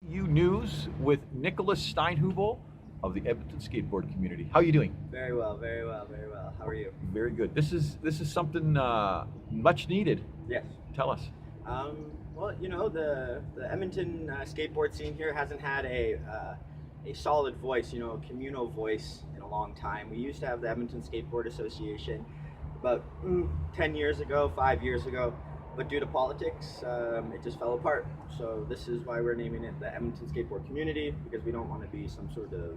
News with Nicholas Steinhubl of the Edmonton Skateboard community. How are you doing? Very well, very well, very well. How are you? Very good. This is something much needed. Yes. Tell us. Well, the Edmonton skateboard scene here hasn't had a solid voice, a communal voice in a long time. We used to have the Edmonton Skateboard Association about 10 years ago, 5 years ago, but due to politics, it just fell apart. So this is why we're naming it the Edmonton Skateboard Community, because we don't want to be some sort of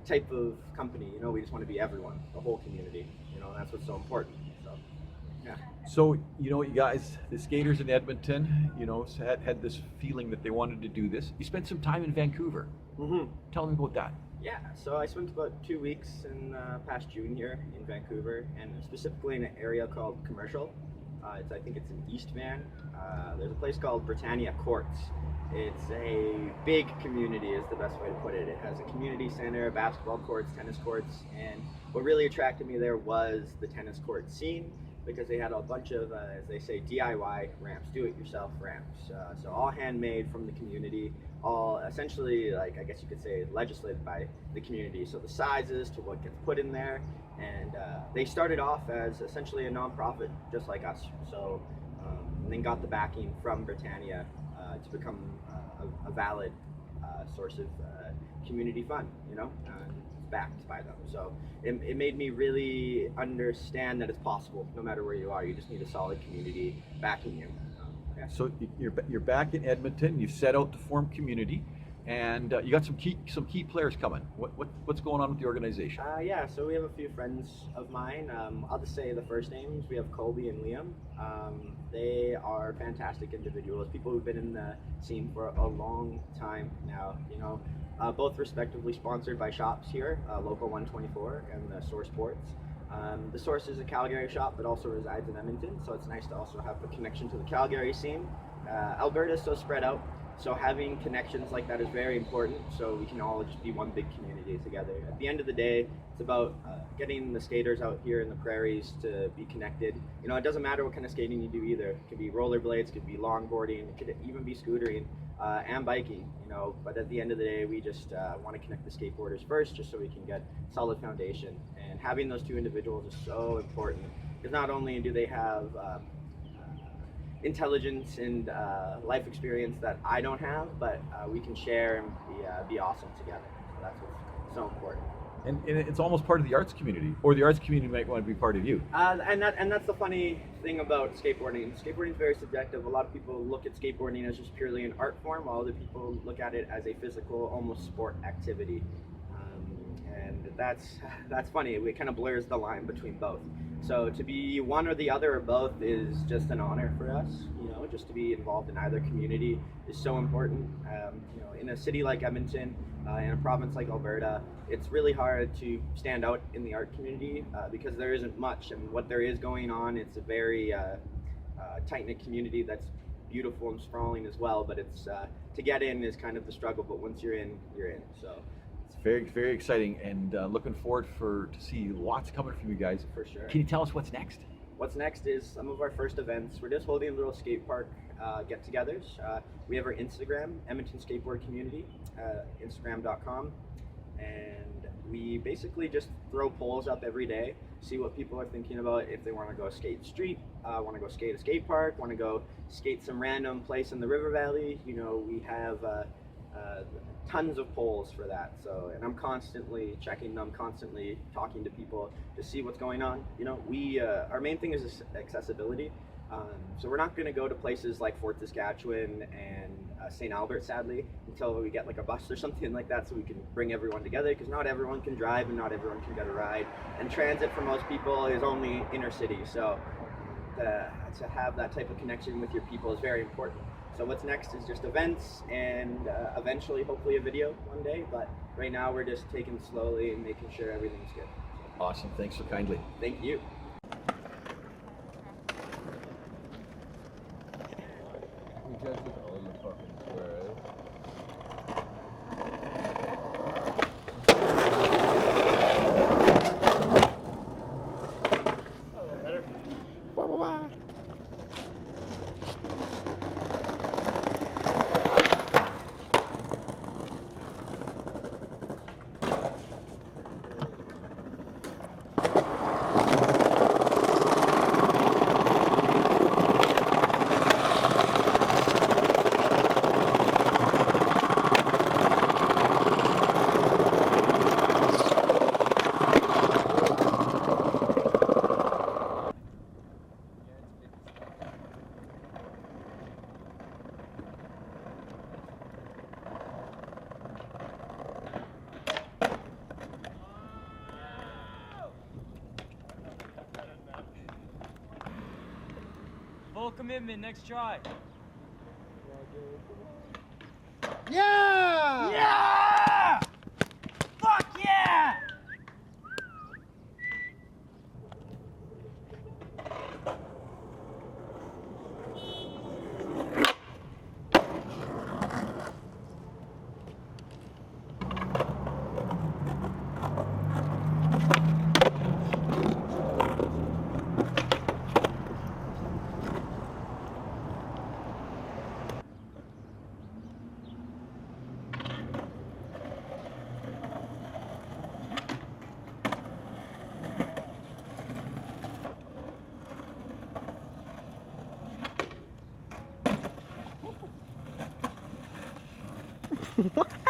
type of company. We just want to be everyone, the whole community. And that's what's so important. So, yeah. So you guys, the skaters in Edmonton, had this feeling that they wanted to do this. You spent some time in Vancouver. Mm-hmm. Tell me about that. Yeah, so I spent about 2 weeks in past June here in Vancouver, and specifically in an area called Commercial. I think it's in East Van. There's a place called Britannia Courts. It's a big community is the best way to put it. It has a community center, basketball courts, tennis courts, and what really attracted me there was the tennis court scene, because they had a bunch of, as they say, DIY ramps, do-it-yourself ramps. So all handmade from the community, all essentially, like I guess you could say, legislated by the community. So the sizes to what gets put in there, and they started off as essentially a non-profit, just like us. So and then got the backing from Britannia to become a valid source of community fund, backed by them. So it made me really understand that it's possible no matter where you are. You just need a solid community backing you. Yeah. So you're back in Edmonton. You set out to form community, and you got some key players coming. What's going on with the organization? Yeah, so we have a few friends of mine. I'll just say the first names. We have Colby and Liam. They are fantastic individuals, people who've been in the scene for a long time now. Both respectively sponsored by shops here, Local 124 and the Source Sports. The Source is a Calgary shop but also resides in Edmonton, so it's nice to also have a connection to the Calgary scene. Alberta is so spread out, so having connections like that is very important, so we can all just be one big community together. At the end of the day, it's about getting the skaters out here in the prairies to be connected. It doesn't matter what kind of skating you do either. It could be rollerblades, it could be longboarding, it could even be scootering and biking, but at the end of the day, we just want to connect the skateboarders first, just so we can get solid foundation. And having those two individuals is so important, because not only do they have intelligence and life experience that I don't have, but we can share and be awesome together. So that's what's so important. And it's almost part of the arts community, or the arts community might want to be part of you. And that's the funny thing about skateboarding. Skateboarding is very subjective. A lot of people look at skateboarding as just purely an art form, while other people look at it as a physical, almost sport activity. And that's funny. It kind of blurs the line between both. So to be one or the other or both is just an honor for us. Just to be involved in either community is so important. In a city like Edmonton, in a province like Alberta, it's really hard to stand out in the art community because there isn't much, and what there is going on, it's a very tight-knit community that's beautiful and sprawling as well. But it's to get in is kind of the struggle. But once you're in, you're in. So. Very, very exciting, and looking forward to see lots coming from you guys. For sure. Can you tell us what's next? What's next is some of our first events. We're just holding little skate park get-togethers. We have our Instagram, Edmonton Skateboard Community, Instagram.com, and we basically just throw polls up every day, see what people are thinking about, if they want to go skate street, want to go skate a skate park, want to go skate some random place in the river valley. We have tons of polls for that. So, and I'm constantly checking them, constantly talking to people to see what's going on. Our main thing is accessibility. So we're not going to go to places like Fort Saskatchewan and St. Albert, sadly, until we get like a bus or something like that, so we can bring everyone together, because not everyone can drive and not everyone can get a ride. And transit for most people is only inner city. So to have that type of connection with your people is very important. So what's next is just events and eventually hopefully a video one day, but right now we're just taking it slowly and making sure everything's good. Awesome, thanks so kindly. Thank you. Full commitment, next try. Yeah! Yeah! Fuck yeah! What?